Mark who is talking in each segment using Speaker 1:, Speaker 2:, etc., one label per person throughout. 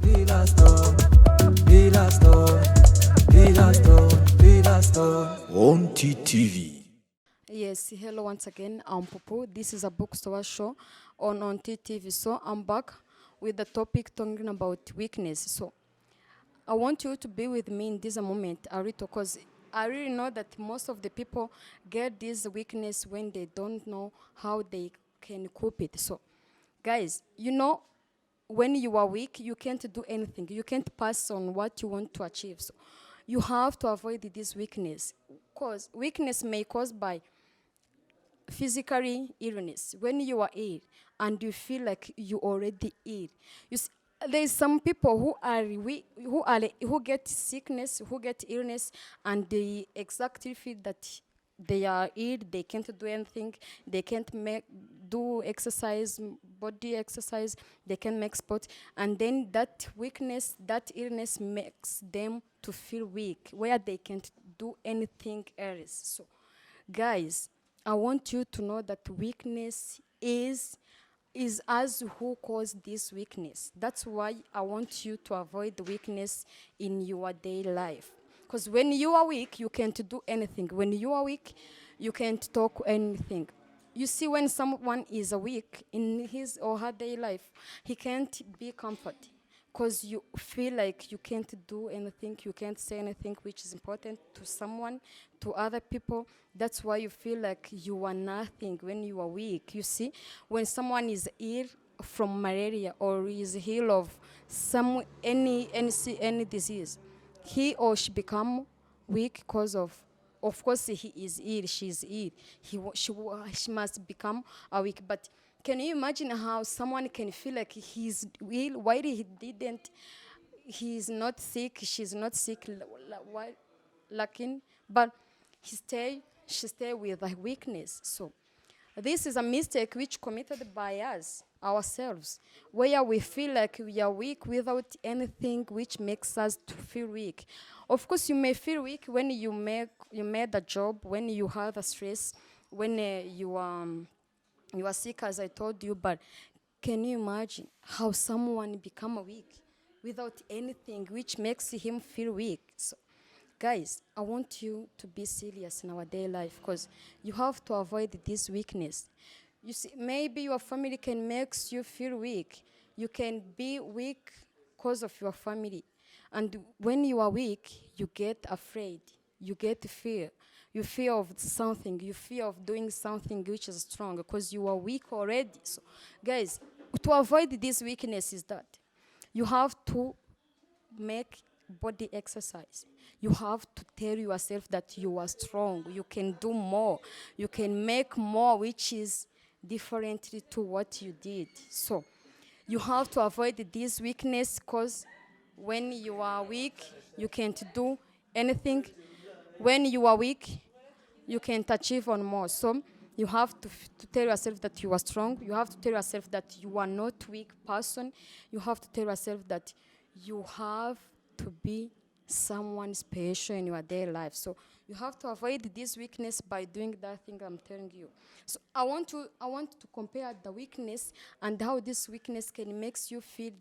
Speaker 1: Villa Stone, Villa Stone, Villa Stone, Villa Stone. On TTV.
Speaker 2: Yes, hello once again. I'm Popo. This is a bookstore show on TTV. So I'm back with the topic talking about weakness. So I want you to be with me in this moment, Arito, because I really know that most of the people get this weakness when they don't know how they can cope it. So, guys, when you are weak, you can't do anything. You can't pass on what you want to achieve. So, you have to avoid this weakness, because weakness may caused by physically illness. When you are ill and you feel like you already ill, there is some people who are weak, who get sickness, who get illness, and they exactly feel that they are ill. They can't do anything. They can't do exercise, body exercise. They can't make sport, and then that weakness, that illness makes them to feel weak, where they can't do anything else. So, guys, I want you to know that weakness is us who cause this weakness. That's why I want you to avoid the weakness in your daily life. Because when you are weak, you can't do anything. When you are weak, you can't talk anything. You see, when someone is weak in his or her daily life, he can't be comforted because you feel like you can't do anything, you can't say anything which is important to someone, to other people. That's why you feel like you are nothing when you are weak. You see, when someone is ill from malaria or is ill of any disease, he or she become weak because of course he is ill, she is ill. She must become a weak. But can you imagine how someone can feel like he's ill while he's not sick, she's not sick, why lacking, but she stay with a weakness. So this is a mistake which committed by us ourselves, where we feel like we are weak without anything which makes us to feel weak. Of course, you may feel weak when you made a job, when you have a stress, when you are sick, as I told you. But can you imagine how someone become weak without anything which makes him feel weak? So, guys, I want you to be serious in our daily life, because you have to avoid this weakness. You see, maybe your family can make you feel weak. You can be weak because of your family. And when you are weak, you get afraid. You get fear. You fear of something. You fear of doing something which is strong because you are weak already. So, guys, to avoid this weakness is that you have to make body exercise. You have to tell yourself that you are strong, you can do more, you can make more, which is differently to what you did. So you have to avoid this weakness, because when you are weak, you can't do anything. When you are weak, you can't achieve on more. So you have to tell yourself that you are strong. You have to tell yourself that you are not weak person. You have to tell yourself that you have to be someone special in your daily life. So you have to avoid this weakness by doing that thing I'm telling you. So I want to compare the weakness and how this weakness can makes you feel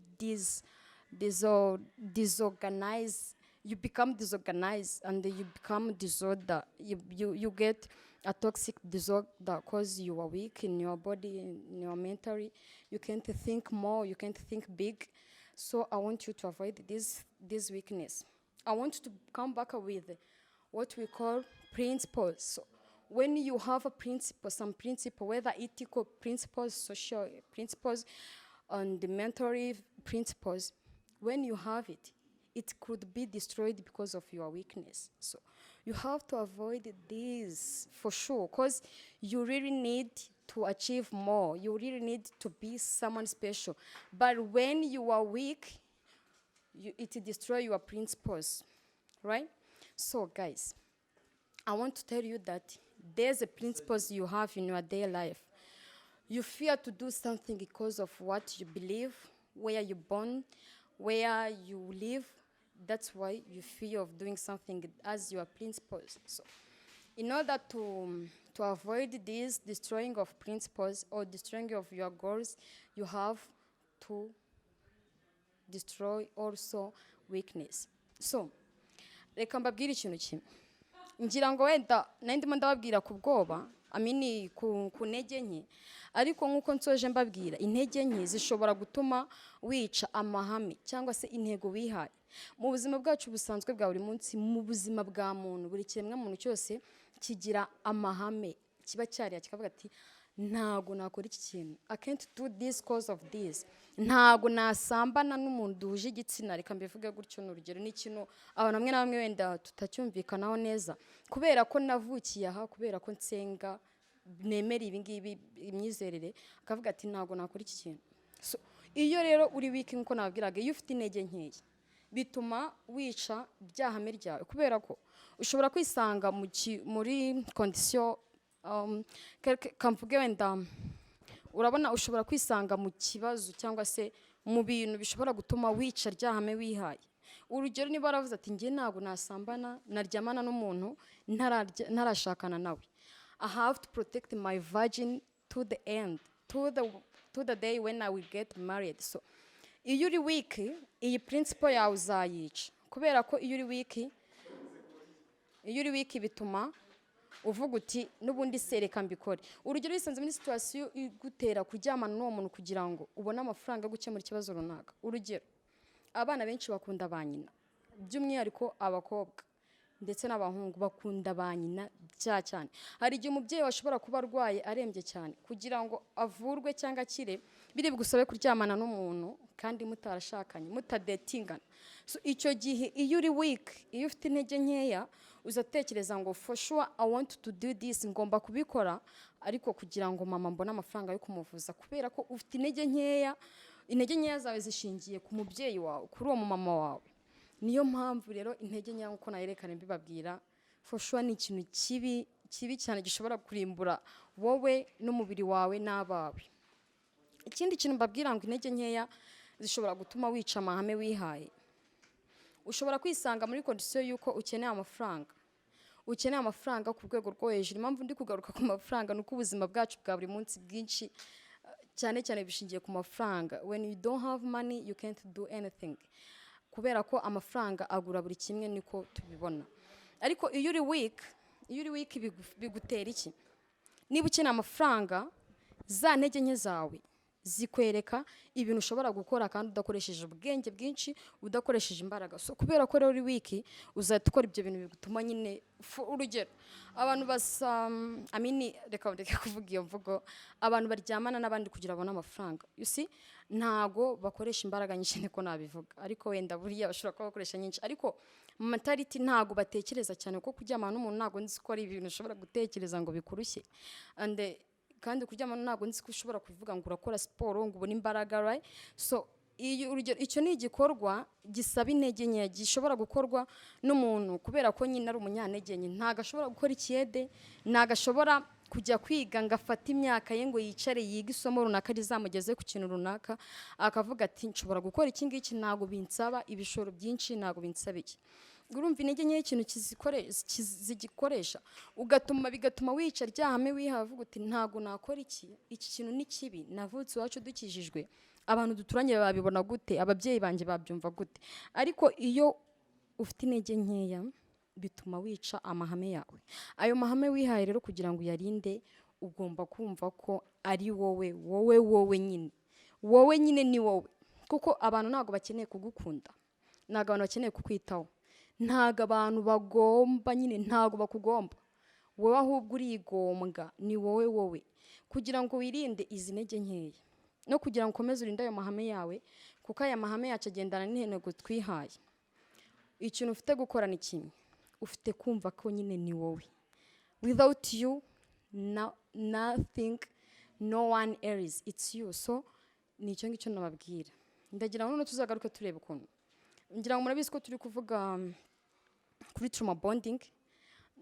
Speaker 2: disorganized. You become disorganized and you become disorder. You get a toxic disorder because you are weak in your body, in your mentally. You can't think more, you can't think big. So I want you to avoid this weakness. I want you to come back with what we call principles. So when you have a principle, some principle, whether ethical principles, social principles, and the mentoring principles, when you have it, it could be destroyed because of your weakness. So you have to avoid this for sure, because you really need to achieve more. You really need to be someone special. But when you are weak, it destroys your principles, right? So, guys, I want to tell you that there's a principles you have in your daily life. You fear to do something because of what you believe, where you're born, where you live. That's why you fear of doing something as your principles. So, in order to avoid this destroying of principles or destroying of your goals, you have to destroy also weakness. So reka mbabwire ikintu kimwe, ngira ngo wenda ndimo ndababwira ku bwoba amini ku ntege nke, ariko nk'uko nsoje mbabwira, intege nke zishobora gutuma wica amahame cyangwa se intego wihaye mu buzima bwacu busanzwe bwa buri munsi. Mu buzima bwa muntu, buri kiremwa muntu cyose kigira amahame, kiba cyariya kikavuga ati ntago nakora iki kintu, I can't do this cause of this, ntago nasambana n'umuntu duhuje igitsina, reka mbivuge gutyo. N'urugero n'ikintu abantu bamwe na bamwe wenda tutacyumvikanaho neza, kubera ko navukiye aha, kubera ko nsenga, nemera ibi ngibi imyizerere, akavuga ati ntago nakora iki kintu. So iyo rero uri weak, nkuko nababwiraga, iyo ufite intege nkeya bituma wica byahame ryawe, kubera ko ushobora kwisanga muri condition kamvuge wenda, urabona ushobora kwisanga mu kibazo cyangwa se mu bintu bishobora gutuma wica ryahame wihaye. Urugero niba waravuze ati njye ntago nasambana naryamana n'umuntu ntarashakana nawe, I have to protect my virgin to the end, to the day when I will get married. So iyo uri weak, iyi principle yawe uzayica, kubera ko iyo uri weak bituma uvuga uti n'ubundi sereka mbikore. Urugero wisanze muri situation igutera kuryamana n'uwo muntu kugira ngo ubone amafaranga yo gukemura ikibazo runaka. Urugero, abana benshi bakunda ba nyina, by'umwihariko abakobwa ndetse n'abahungu bakunda ba nyina cyane. Hari igihe umubyeyi washobora kuba arwaye arembye cyane, kugira ngo avurwe cyangwa akire biri bugusabe kuryamana n'umuntu kandi mutarashakanye, mutadetingana. So icyo gihe iyo uri weak, iyo ufite intege nkeya, uzatekereza ngo for sure I want to do this, ngomba kubikora, ariko kugira ngo mama mbone amafaranga yo kumuvuza, kubera ko ufite intege nkeya. Intege nkeya zawe zishingiye ku mubyeyi wawe, kuri uwo mama wawe. Niyo mpamvu rero intege nkeya, nkuko nayerekana mbibabwira, for sure ni ikintu kibi cyane gishobora kurimbura wowe n'umubiri wawe n'abawe. Ikindi kintu mbabwira ngo intege nkeya zishobora gutuma wica amahame wihaye. Ushobora kwisanga muri condition yuko ukeneye amafaranga ku rwego rwo hejuru. Impamvu ndi kugaruka ku mafaranga nuko ubuzima bwacu bwa buri munsi bwinshi cyane bishingiye ku mafaranga. When you don't have money you can't do anything, kubera ko amafaranga agura buri kimwe, niko tubibona. Ariko iyo uri weak bigutera iki? Niba ukeneye amafaranga, za ntege nke zawe zikwereka ibintu ushobora gukora kandi udakoresheje ubwenge bwinshi, udakoresheje imbaraga. So kubera ko rero uri weak, uzahita ukora ibyo bintu bigutuma nyine. Urugero, abantu reka kuvuga iyo mvugo, abantu baryamana n'abandi kugira babone amafaranga, you see, ntago bakoresha imbaraga nyinshi, niko nabivuga, ariko wenda buriya bashobora kuba bakoresha nyinshi, ariko mentality ntago batekereza cyane, kuko kuryamana n'umuntu ntago nzi ko ari ibintu ushobora gutekereza ngo bikurushye. Kandi kuryamana ntago nzi ko ushobora kuvuga ngo urakora siporo ngo ubone imbaraga, right? So icyo ni igikorwa gisaba intege nke, gishobora gukorwa n'umuntu kubera ko nyine ari umunyantege nke. Ntago ashobora gukora ikiyede, ntago ashobora kujya kwiga ngo afate imyaka ye ngo yicare yiga isomo runaka rizamugeze ku kintu runaka, akavuga ati nshobora gukora iki ngiki, ntago binsaba ibishoro byinshi, ntago binsaba iki. Urumva intege nke ikintu zigikoresha bigatuma wica ryahame wihaye, uvuga uti ntago nakora iki kintu ni kibi, navutse iwacu dukijijwe, abantu duturanye babibona gute, ababyeyi banjye babyumva gute. Ariko iyo ufite intege nkeya bituma wica amahame yawe. Ayo mahame wihaye rero kugira ngo uyarinde, ugomba kumva ko ari wowe nyine ni wowe, kuko abantu ntago bakeneye kugukunda, ntago abantu bakeneye kukwitaho, ntago abantu bagomba nyine, ntago bakugomba wowe, ahubwo urigombwa, ni wowe. Kugira ngo wirinde izi ntege nkeya no kugira ngo ukomeze urinde ayo mahame yawe, kuko aya mahame yacu agendana n'intego twihaye, ikintu ufite gukora ni kimwe, ufite kumva ko nyine ni wowe. Without you nothing, no one else, it's you. So nicyo ngicyo nababwira. Ndagira ngo tuzagaruke tureba ukuntu, ngira ngo murabizi ko turi kuvuga kuri trauma bonding.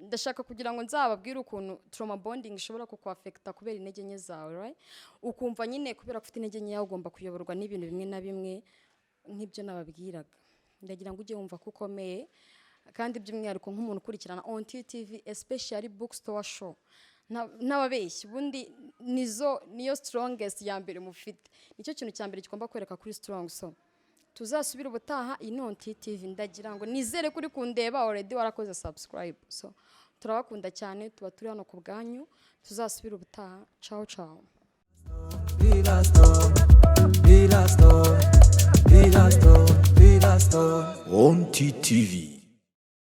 Speaker 2: Ndashaka kugira ngo nzababwire ukuntu trauma bonding ishobora kukwafecta kubera intege nke zawe, right? Ukumva nyine kubera ko ufite intege nke ugomba kuyoborwa n'ibintu bimwe na bimwe nk'ibyo nababwiraga. Ndagira ngo ujye wumva ko ukomeye, kandi by'umwihariko nk'umuntu ukurikirana on TV, especially bookstore show, n'ababeshyi ubundi niyo strongest ya mbere mufite. Nicyo kintu cya mbere kigomba kwereka kuri strong. So tuzasubira ubutaha Inonti TV. Ndagira ngo nizere kuri kundeba already warakoze subscribe. So turabakunda cyane, tuba turi hano ku bwanyu, tuzasubira ubutaha. Ciao ciao.
Speaker 1: Villa Store, Villa Store.